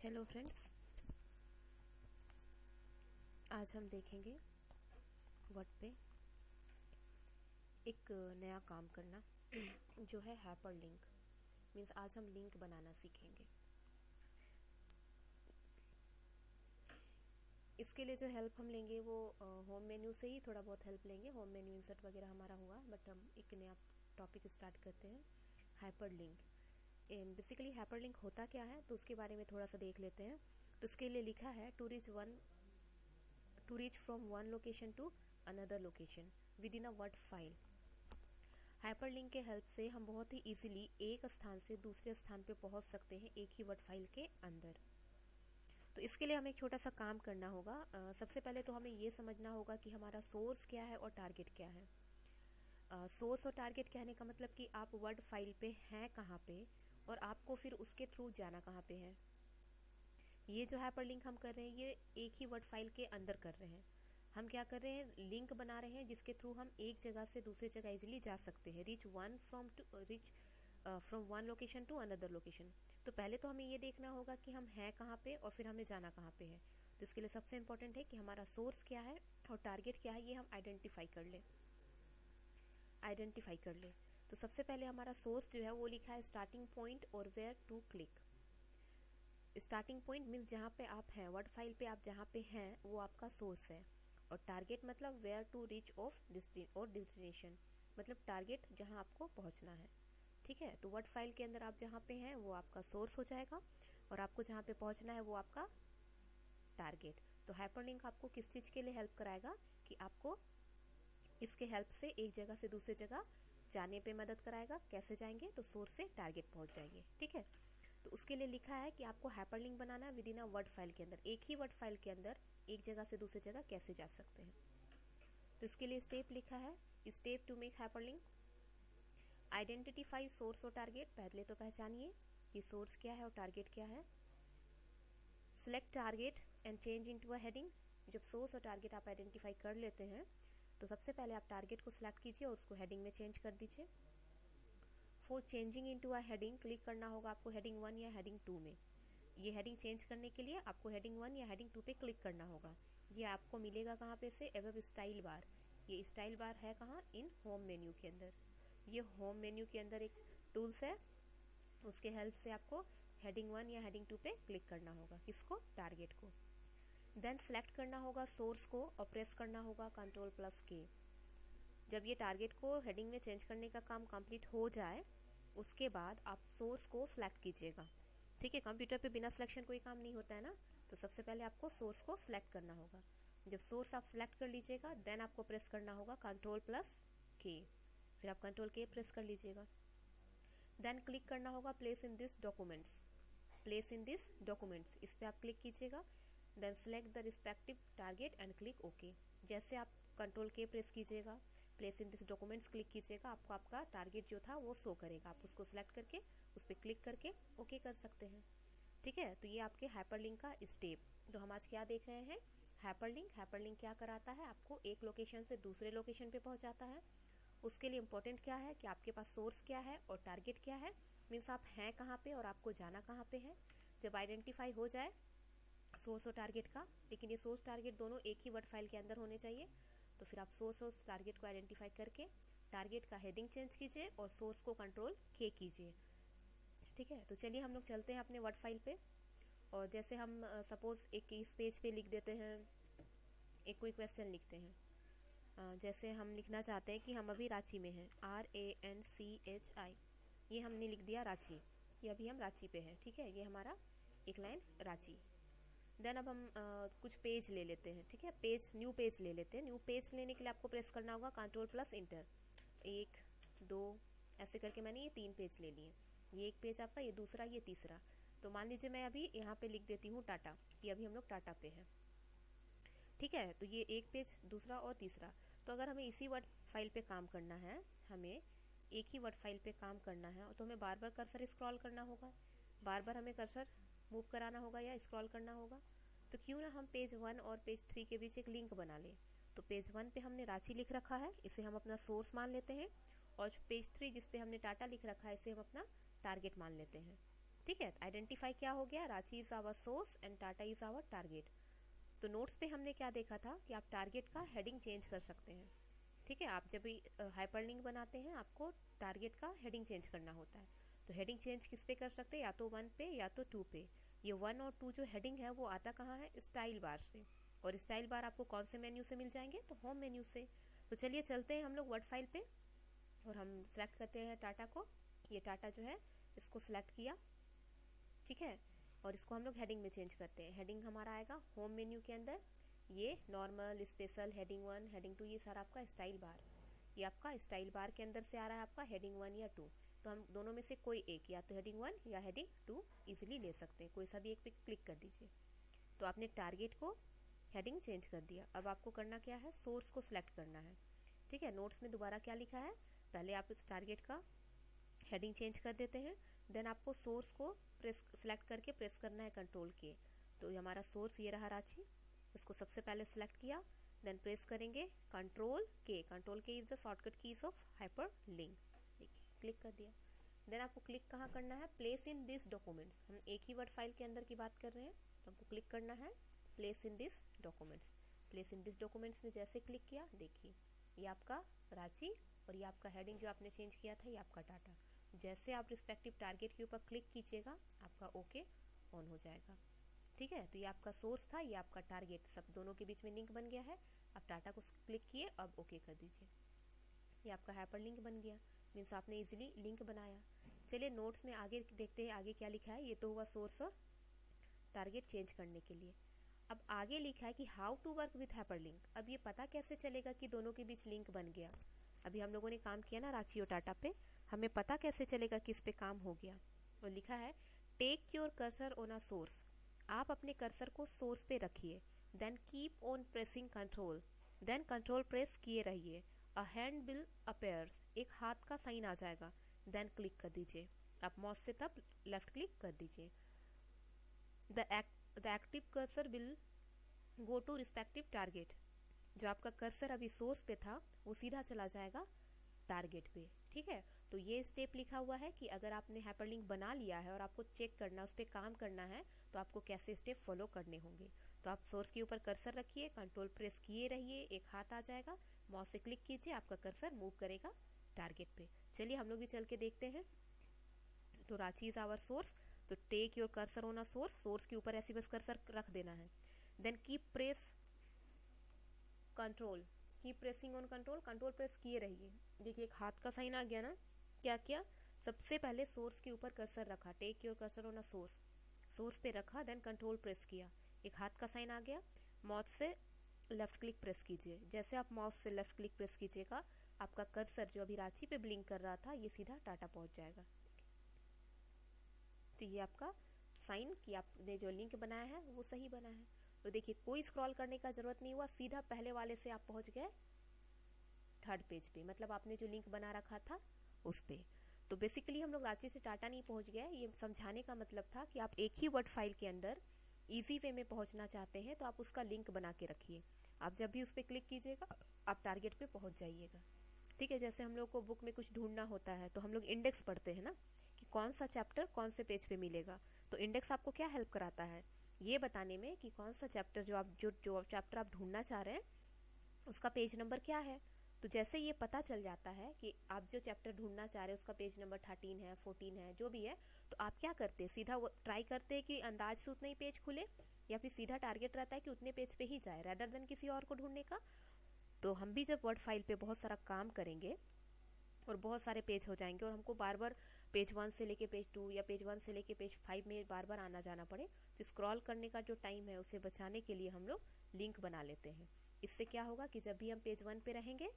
Hello friends, आज हम देखेंगे वर्ड पे एक नया काम करना जो है हाइपरलिंक। मीन्स आज हम लिंक बनाना सीखेंगे। इसके लिए जो हेल्प हम लेंगे वो होम मेन्यू से ही थोड़ा बहुत हेल्प लेंगे। होम मेन्यू इंसर्ट वगैरह हमारा हुआ, बट हम एक नया टॉपिक स्टार्ट करते हैं, हाइपरलिंक। बेसिकली हाइपरलिंक होता क्या है तो उसके बारे में थोड़ा सा देख लेते हैं। तो इसके लिए लिखा है to reach from one location to another location within a word file। Hyperlink के हेल्प से हम बहुत ही इजीली एक स्थान से दूसरे स्थान पे पहुंच सकते हैं एक ही वर्ड फाइल के अंदर। तो इसके लिए हमें एक छोटा सा काम करना होगा। सबसे पहले तो हमें ये समझना होगा कि हमारा सोर्स क्या है और टारगेट क्या है। सोर्स और टारगेट कहने का मतलब कि आप वर्ड फाइल पे हैं कहाँ पे और आपको फिर उसके थ्रू जाना कहाँ पे है। ये जो हाइपरलिंक हम कर रहे हैं ये एक ही वर्ड फाइल के अंदर कर रहे हैं। हम क्या कर रहे हैं, लिंक बना रहे हैं जिसके थ्रू हम एक जगह से दूसरी जगह इजीली जा सकते हैं। Reach from one location to another location. तो पहले तो हमें ये देखना होगा कि हम हैं कहाँ पे और फिर हमें जाना कहाँ पे है। तो इसके लिए सबसे इम्पोर्टेंट है कि हमारा सोर्स क्या है और टारगेट क्या है, ये हम आइडेंटिफाई कर ले। तो सबसे पहले हमारा सोर्स जो है वो लिखा है स्टार्टिंग पॉइंट और where to click. Starting point means जहाँ पे आप हैं, वर्ड फाइल पे आप जहाँ पे हैं वो आपका सोर्स है। और टारगेट मतलब वेयर टू रीच ऑफ और डेस्टिनेशन, मतलब टारगेट जहाँ आपको पहुँचना है। ठीक है, तो वर्ड फाइल के अंदर आप जहाँ पे हैं वो आपका सोर्स हो जाएगा और आपको जहाँ पे पहुँचना है वो आपका टारगेट। तो हाइपरलिंक आपको किस चीज़ के लिए हेल्प कराएगा कि आपको इसके हेल्प से एक जगह से दूसरी जगह जाने पे मदद कराएगा। कैसे जाएंगे, तो सोर्स से टारगेट पहुँच जाएंगे। ठीक है, तो उसके लिए लिखा है कि आपको हाइपरलिंक बनाना है with in a word file के अंदर। एक ही वर्ड फाइल के अंदर एक जगह से दूसरी जगह कैसे जा सकते हैं। तो इसके लिए स्टेप लिखा है, step to make hyperlink. Identify source और टारगेट। पहले तो पहचानिए कि सोर्स क्या है और टारगेट क्या है। Select target and change into a heading. जब सोर्स और टारगेट आप आइडेंटिफाई कर लेते हैं तो सबसे पहले आप टारगेट को सिलेक्ट कीजिए और उसको हेडिंग में चेंज कर दीजिए। For changing into a heading click करना होगा आपको हेडिंग 1 या हेडिंग 2 में। ये हेडिंग चेंज करने के लिए आपको हेडिंग 1 या हेडिंग 2 पे क्लिक करना होगा। ये आपको मिलेगा कहाँ पे से, एबव स्टाइल बार। ये स्टाइल बार है कहाँ, इन होम मेन्यू के अंदर। ये होम मेन्यू के अंदर एक टूल्स है, उसके हेल्प से आपको हेडिंग 1 या हेडिंग 2 पे क्लिक करना होगा। किसको, टारगेट को। देन सेलेक्ट करना होगा सोर्स को और प्रेस करना होगा Ctrl+K। जब ये टारगेट को हेडिंग में चेंज करने का काम कंप्लीट हो जाए उसके बाद आप सोर्स को सिलेक्ट कीजिएगा। ठीक है, कंप्यूटर पे बिना सिलेक्शन कोई काम नहीं होता है ना। तो सबसे पहले आपको सोर्स को सिलेक्ट करना होगा। जब सोर्स आप सिलेक्ट कर लीजिएगा देन आपको प्रेस करना होगा Ctrl+K। फिर आप Ctrl+K प्रेस कर लीजिएगा। देन क्लिक करना होगा प्लेस इन दिस डॉक्यूमेंट्स। इस पर आप क्लिक कीजिएगा। Then select the respective target and click okay. जैसे आप Ctrl+K प्रेस कीजिएगा, place in this documents click कीजिएगा, आपको आपका टारगेट जो था वो शो करेगा। आप उसको सिलेक्ट करके उस पर क्लिक करके ओके कर सकते हैं। ठीक है, तो ये आपके हाइपरलिंक का स्टेप। तो हम आज क्या देख रहे हैं, हाइपरलिंक। हाइपरलिंक क्या कराता है, आपको एक लोकेशन से दूसरे लोकेशन पे पहुंचाता है। उसके लिए इम्पोर्टेंट क्या है कि आपके पास सोर्स क्या है और टारगेट क्या है। मीन्स आप हैं कहाँ पे और आपको जाना कहाँ पे है। जब आइडेंटिफाई हो जाए सोर्स और टारगेट का, लेकिन ये सोर्स टारगेट दोनों एक ही वर्ड फाइल के अंदर होने चाहिए। तो फिर आप सोर्स और टारगेट को आइडेंटिफाई करके टारगेट का हेडिंग चेंज कीजिए और सोर्स को Ctrl+K कीजिए। ठीक है, तो चलिए हम लोग चलते हैं अपने वर्ड फाइल पे। और जैसे हम सपोज एक इस पेज पे लिख देते हैं, एक कोई क्वेश्चन लिखते हैं। जैसे हम लिखना चाहते हैं कि हम अभी रांची में हैं, RANCHI। ये हमने लिख दिया रांची, ये अभी हम रांची पे हैं। ठीक है, ये हमारा एक लाइन रांची। देन अब हम कुछ पेज ले लेते हैं। ठीक है, न्यू पेज ले लेते हैं। न्यू पेज लेने के लिए आपको प्रेस करना होगा Ctrl+Enter। 1 2 ऐसे करके मैंने ये 3 पेज ले लिए। ये एक पेज आपका, ये दूसरा, ये तीसरा। तो मान लीजिए मैं अभी यहाँ पे लिख देती हूँ टाटा, कि अभी हम लोग टाटा पे हैं। ठीक है, तो ये एक पेज, दूसरा और तीसरा। तो अगर हमें इसी वर्ड फाइल पे काम करना है, हमें एक ही वर्ड फाइल पे काम करना है, तो हमें बार बार कर्सर स्क्रॉल करना होगा, बार बार हमें कर्सर मूव कराना होगा या स्क्रॉल करना होगा। तो क्यों ना हम पेज 1 और पेज 3 के बीच एक लिंक बना लें। तो पेज 1 पे हमने रांची लिख रखा है, इसे हम अपना सोर्स मान लेते हैं। और पेज 3 जिस पे हमने टाटा लिख रखा है, इसे हम अपना टारगेट मान लेते हैं। ठीक है, आइडेंटिफाई क्या हो गया, Ranchi is our source and Tata is our target. तो नोट्स पे हमने क्या देखा था कि आप टारगेट का हेडिंग चेंज कर सकते हैं। ठीक है, आप जब भी हाइपरलिंक बनाते हैं आपको टारगेट का हेडिंग चेंज करना होता है। तो हेडिंग चेंज किस पे कर सकते हैं, या तो 1 पे या तो 2 पे। ये 1 और 2 जो हेडिंग है वो आता कहाँ है, स्टाइल बार से। और स्टाइल बार आपको कौन से मेन्यू से मिल जाएंगे, तो होम मेन्यू से। तो चलिए चलते हैं हम लोग वर्ड फाइल पे और हम सेलेक्ट करते हैं टाटा को। ये टाटा जो है इसको सिलेक्ट किया, ठीक है, और इसको हम लोग हेडिंग में चेंज करते हैं। हेडिंग हमारा आएगा होम मेन्यू के अंदर, ये नॉर्मल, स्पेशल, हेडिंग 1, हेडिंग 2, ये सारा आपका स्टाइल बार। ये आपका स्टाइल बार के अंदर से आ रहा है आपका हेडिंग 1 या 2। तो हम दोनों में से कोई एक, या तो हेडिंग 1 या हेडिंग 2 इजीली ले सकते हैं, कोई सा भी एक पे क्लिक कर दीजिए। तो आपने टारगेट को हेडिंग चेंज कर दिया। अब आपको करना क्या है, सोर्स को सिलेक्ट करना है। ठीक है, नोट्स में दोबारा क्या लिखा है, पहले आप इस टारगेट का हेडिंग चेंज कर देते हैं, देन आपको सोर्स को प्रेस सेलेक्ट करके प्रेस करना है कंट्रोल के। तो ये हमारा सोर्स ये रहा रांची, इसको सबसे पहले सिलेक्ट किया, देन प्रेस करेंगे कंट्रोल के। कंट्रोल के is the shortcut keys of hyper link. देखिए क्लिक कर दिया। देन आपको क्लिक कहाँ करना है, प्लेस इन दिस डॉक्यूमेंट्स। हम एक ही वर्ड फाइल के अंदर की बात कर रहे हैं, तो हमको क्लिक करना है place in this documents. Place in this documents में जैसे क्लिक किया, देखिए ये आपका रांची और ये आपका हेडिंग जो आपने चेंज किया था ये आपका टाटा। जैसे आप रिस्पेक्टिव टारगेट के ऊपर क्लिक कीजिएगा आपका ओके ऑन हो जाएगा। ठीक है, तो ये आपका सोर्स था, ये आपका टारगेट, सब दोनों के बीच में लिंक बन गया है। आप टाटा को क्लिक किए, अब ओके कर दीजिए। ये आपका हाइपर लिंक बन गया, मीन्स आपने इजीली लिंक बनाया। चलिए नोट्स में आगे देखते हैं आगे क्या लिखा है। ये तो हुआ सोर्स और टारगेट चेंज करने के लिए। अब आगे लिखा है कि how to work with hyperlink. अब ये पता कैसे चलेगा कि दोनों के बीच लिंक बन गया। अभी हम लोगों ने काम किया ना रांची और टाटा पे, हमें पता कैसे चलेगा कि इस पे काम हो गया। और लिखा है take your cursor on a source. आप अपने कर्सर को सोर्स पे रखिए, then keep on pressing control, then control press किए रहिए। अ हैंड विल अपीयर्स, एक हाथ का साइन आ जाएगा, देन क्लिक कर दीजिए। आप माउस से तब लेफ्ट क्लिक कर दीजिए। The active cursor will go to respective target. जो आपका कर्सर अभी सोर्स पे था वो सीधा चला जाएगा टारगेट पे। ठीक है, तो ये स्टेप लिखा हुआ है कि अगर आपने हाइपरलिंक बना लिया है और आपको चेक करना, उस पर काम करना है, तो आपको कैसे स्टेप फॉलो करने होंगे। तो आप सोर्स के ऊपर कर्सर रखिए, कंट्रोल प्रेस किए रहिए, एक हाथ आ जाएगा, माउस से क्लिक कीजिए, आपका कर्सर मूव करेगा टारगेट पे। चलिए हम लोग भी चल के देखते हैं। तो रांची इज आवर सोर्स, तो take your cursor on a source, source के ऊपर ऐसी बस कर्सर रख देना है। Then keep press control, keep pressing on control, control press किए रहिए। देखिए एक हाथ का साइन आ गया ना। क्या किया, सबसे पहले सोर्स के ऊपर कर्सर रखा, take your cursor on a source, source पे रखा, देन कंट्रोल प्रेस किया, एक हाथ का साइन आ गया, माउस से लेफ्ट क्लिक प्रेस कीजिए। जैसे आप माउस से लेफ्ट क्लिक प्रेस कीजिएगा आपका कर्सर जो अभी रांची पे ब्लिंक कर रहा था ये सीधा टाटा पहुंच जाएगा। तो ये आपका साइन कि आपने जो लिंक बनाया है वो सही बना है। तो देखिए कोई स्क्रॉल करने का जरूरत नहीं हुआ, सीधा पहले वाले से आप पहुंच गए थर्ड पेज पे, मतलब आपने जो लिंक बना रखा था उस पे। तो बेसिकली हम लोग रांची से टाटा नहीं पहुंच गए, ये समझाने का मतलब था कि आप एक ही वर्ड फाइल के अंदर इजी वे में पहुंचना चाहते हैं तो आप उसका लिंक बना के रखिए। आप जब भी उस पर क्लिक कीजिएगा आप टारगेट पे पहुंच जाइएगा। ठीक है, जैसे हम लोग को बुक में कुछ ढूंढना होता है तो हम लोग इंडेक्स पढ़ते हैं ना कि कौन सा चैप्टर कौन से पेज पे मिलेगा। तो इंडेक्स आपको क्या हेल्प कराता है, ये बताने में कि कौन सा चैप्टर जो आप जो चैप्टर आप ढूंढना चाह रहे हैं उसका पेज नंबर क्या है। तो जैसे ये पता चल जाता है कि आप जो चैप्टर ढूंढना चाह रहे हैं उसका पेज नंबर 13 है, 14 है, जो भी है, तो आप क्या करते हैं, सीधा वो ट्राई करते हैं कि अंदाज से उतने ही पेज खुले, या फिर सीधा टारगेट रहता है कि उतने पेज पे ही जाए रेदर देन किसी और को ढूंढने का। तो हम भी जब वर्ड फाइल पे बहुत सारा काम करेंगे और बहुत सारे पेज हो जाएंगे और हमको बार बार पेज 1 से लेके पेज 2 या पेज 1 से लेके पेज 5 में बार बार आना जाना पड़े, तो स्क्रॉल करने का जो टाइम है उसे बचाने के लिए हम लोग लिंक बना लेते हैं। इससे क्या होगा कि जब भी हम पेज 1 पे रहेंगे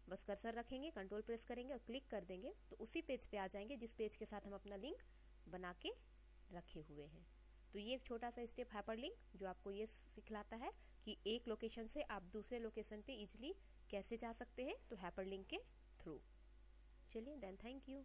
बस कर्सर रखेंगे, कंट्रोल प्रेस करेंगे और क्लिक कर देंगे तो उसी पेज पे आ जाएंगे जिस पेज के साथ हम अपना लिंक बना के रखे हुए हैं। तो ये एक छोटा सा स्टेप हाइपर लिंक जो आपको ये सिखलाता है कि एक लोकेशन से आप दूसरे लोकेशन पे इजिली कैसे जा सकते हैं, तो हाइपर लिंक के थ्रू। चलिए देन थैंक यू।